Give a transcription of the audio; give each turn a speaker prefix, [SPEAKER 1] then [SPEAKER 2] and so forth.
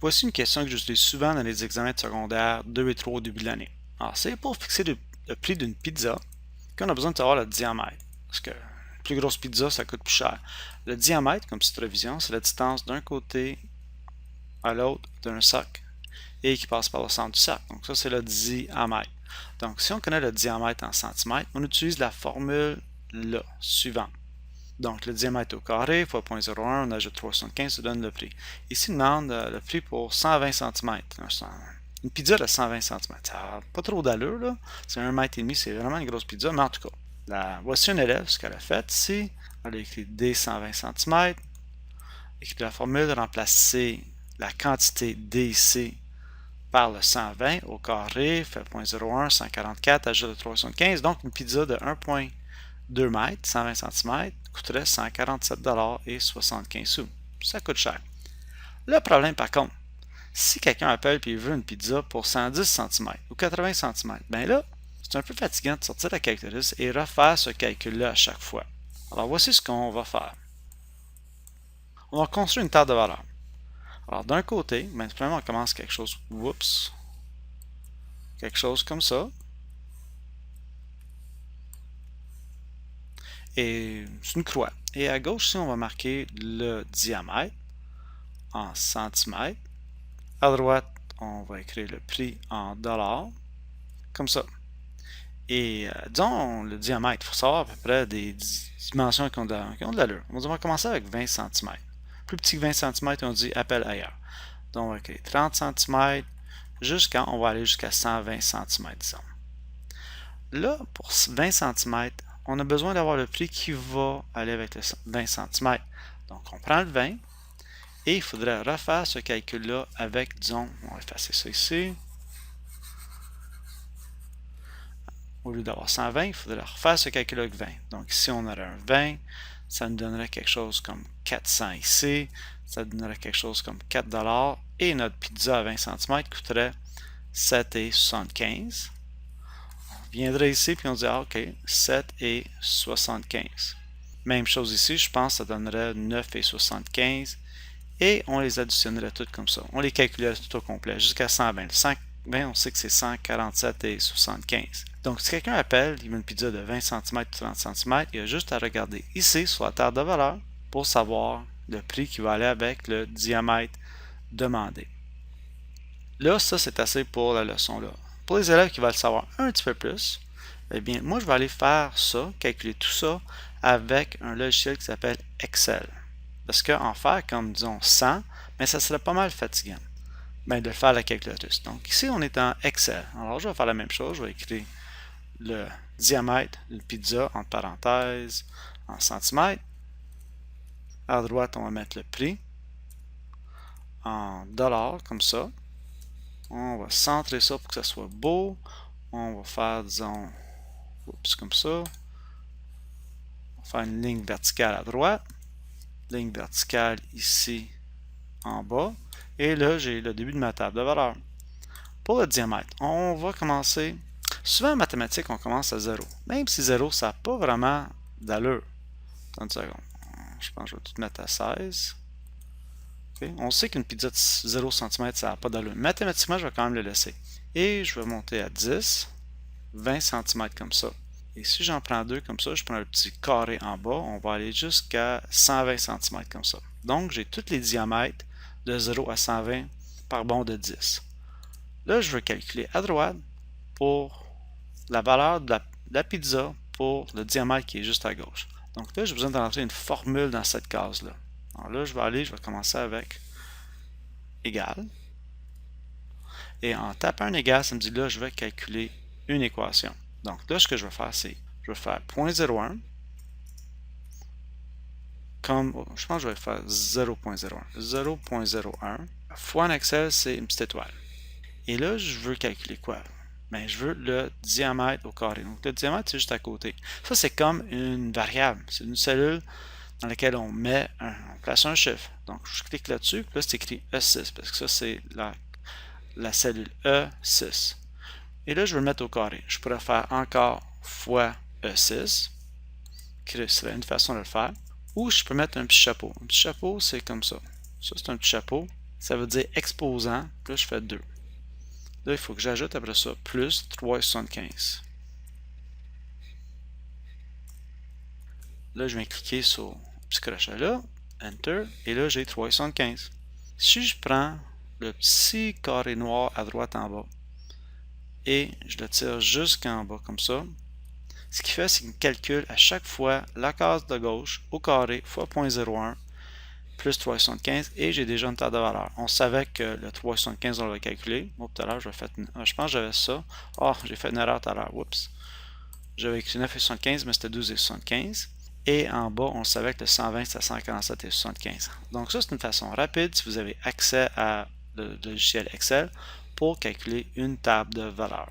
[SPEAKER 1] Voici une question que j'utilise souvent dans les examens de secondaire 2 et 3 au début de l'année. Alors, c'est pour fixer le prix d'une pizza qu'on a besoin de savoir le diamètre. Parce que la plus grosse pizza, ça coûte plus cher. Le diamètre, comme petite révision, c'est la distance d'un côté à l'autre d'un sac et qui passe par le centre du sac. Donc ça, c'est le diamètre. Donc, si on connaît le diamètre en centimètres, on utilise la formule là, suivante. Donc, le diamètre au carré fois 0.01, on ajoute 375, ça donne le prix. Ici, il demande le prix pour 120 cm. Une pizza de 120 cm. Ça n'a pas trop d'allure, là. C'est 1,5 m, c'est vraiment une grosse pizza, mais en tout cas, voici un élève, ce qu'elle a fait ici. Elle a écrit D 120 cm. Écrit la formule, remplacer la quantité DC par le 120 au carré, fait 0.01, 144, ajoute 375, donc une pizza de 1,2 m, 120 cm, coûterait 147,75 $. Ça coûte cher. Le problème, par contre, si quelqu'un appelle et veut une pizza pour 110 cm ou 80 cm, bien là, c'est un peu fatigant de sortir la calculatrice et refaire ce calcul-là à chaque fois. Alors, voici ce qu'on va faire. On va construire une table de valeurs. Alors, d'un côté, bien, premièrement, on commence quelque chose, quelque chose comme ça. Et c'est une croix. Et à gauche, ici, on va marquer le diamètre en centimètres. À droite, on va écrire le prix en dollars, comme ça. Et disons le diamètre, il faut savoir à peu près des dimensions qui ont de l'allure. On va commencer avec 20 cm. Plus petit que 20 cm, on dit appel ailleurs. Donc on va écrire 30 cm, on va aller jusqu'à 120 cm, disons. Là, pour 20 cm, on a besoin d'avoir le prix qui va aller avec le 20 cm. Donc on prend le 20 et il faudrait refaire ce calcul-là avec, disons, on va effacer ça ici. Au lieu d'avoir 120, il faudrait refaire ce calcul avec 20. Donc ici, on aurait un 20, ça nous donnerait quelque chose comme 400 ici, ça nous donnerait quelque chose comme 4 $, et notre pizza à 20 cm coûterait 7,75 $. On viendrait ici, puis on dit, OK, 7,75 $. Même chose ici, je pense que ça donnerait 9,75 $, et on les additionnerait toutes comme ça. On les calculerait tout au complet, jusqu'à 120. 120, on sait que c'est 147,75 $. Donc, si quelqu'un appelle, il veut une pizza de 20 cm ou 30 cm, il a juste à regarder ici sur la table de valeur pour savoir le prix qui va aller avec le diamètre demandé. Là, ça, c'est assez pour la leçon là. Pour les élèves qui veulent le savoir un petit peu plus, eh bien, moi, je vais aller faire ça, calculer tout ça avec un logiciel qui s'appelle Excel. Parce qu'en faire comme, disons, 100, mais ça serait pas mal fatigant de le faire à la calculatrice. Donc, ici, on est en Excel. Alors, je vais faire la même chose. Je vais écrire le diamètre d'une pizza, entre parenthèses, en centimètres. À droite, on va mettre le prix en dollars, comme ça. On va centrer ça pour que ça soit beau. On va faire, disons, comme ça. On va faire une ligne verticale à droite. Ligne verticale ici en bas. Et là, j'ai le début de ma table de valeurs. Pour le diamètre, on va commencer. Souvent en mathématiques, on commence à 0. Même si 0, ça n'a pas vraiment d'allure. Attends une seconde. Je pense que je vais tout mettre à 16. Okay. On sait qu'une pizza de 0 cm, ça n'a pas d'allure. Mathématiquement, je vais quand même le laisser. Et je vais monter à 10, 20 cm comme ça. Et si j'en prends deux comme ça, je prends le petit carré en bas, on va aller jusqu'à 120 cm comme ça. Donc, j'ai tous les diamètres de 0 à 120 par bond de 10. Là, je veux calculer à droite pour la valeur de la pizza pour le diamètre qui est juste à gauche. Donc là, j'ai besoin d'entrer une formule dans cette case-là. Alors là, je vais commencer avec égal. Et en tapant un égal, ça me dit là, je vais calculer une équation. Donc là, ce que je vais faire, c'est, je vais faire 0.01, comme, je pense que je vais faire 0.01. 0.01 fois en Excel, c'est une petite étoile. Et là, je veux calculer quoi? Bien, je veux le diamètre au carré. Donc, le diamètre, c'est juste à côté. Ça, c'est comme une variable. C'est une cellule dans laquelle on place un chiffre. Donc, je clique là-dessus. Là, c'est écrit E6, parce que ça, c'est la cellule E6. Et là, je veux le mettre au carré. Je pourrais faire encore fois E6, qui serait une façon de le faire. Ou je peux mettre un petit chapeau. Un petit chapeau, c'est comme ça. Ça, c'est un petit chapeau. ça veut dire exposant, puis là je fais 2. Là, il faut que j'ajoute après ça plus 3,75. Là, je viens cliquer sur le petit crochet là, Enter, et là, j'ai 3,75. Si je prends le petit carré noir à droite en bas et je le tire jusqu'en bas comme ça, ce qu'il fait, c'est qu'il calcule à chaque fois la case de gauche au carré fois 0.01 plus 3,75 et j'ai déjà une table de valeur. On savait que le 3,75 on l'avait calculé. Bon, tout à l'heure, je pense que j'avais ça. Oh, j'ai fait une erreur tout à l'heure. Oups. J'avais écrit 9,75, mais c'était 12,75. Et en bas, on savait que le 120, c'était 147,75. Donc ça, c'est une façon rapide, si vous avez accès à le logiciel Excel, pour calculer une table de valeur.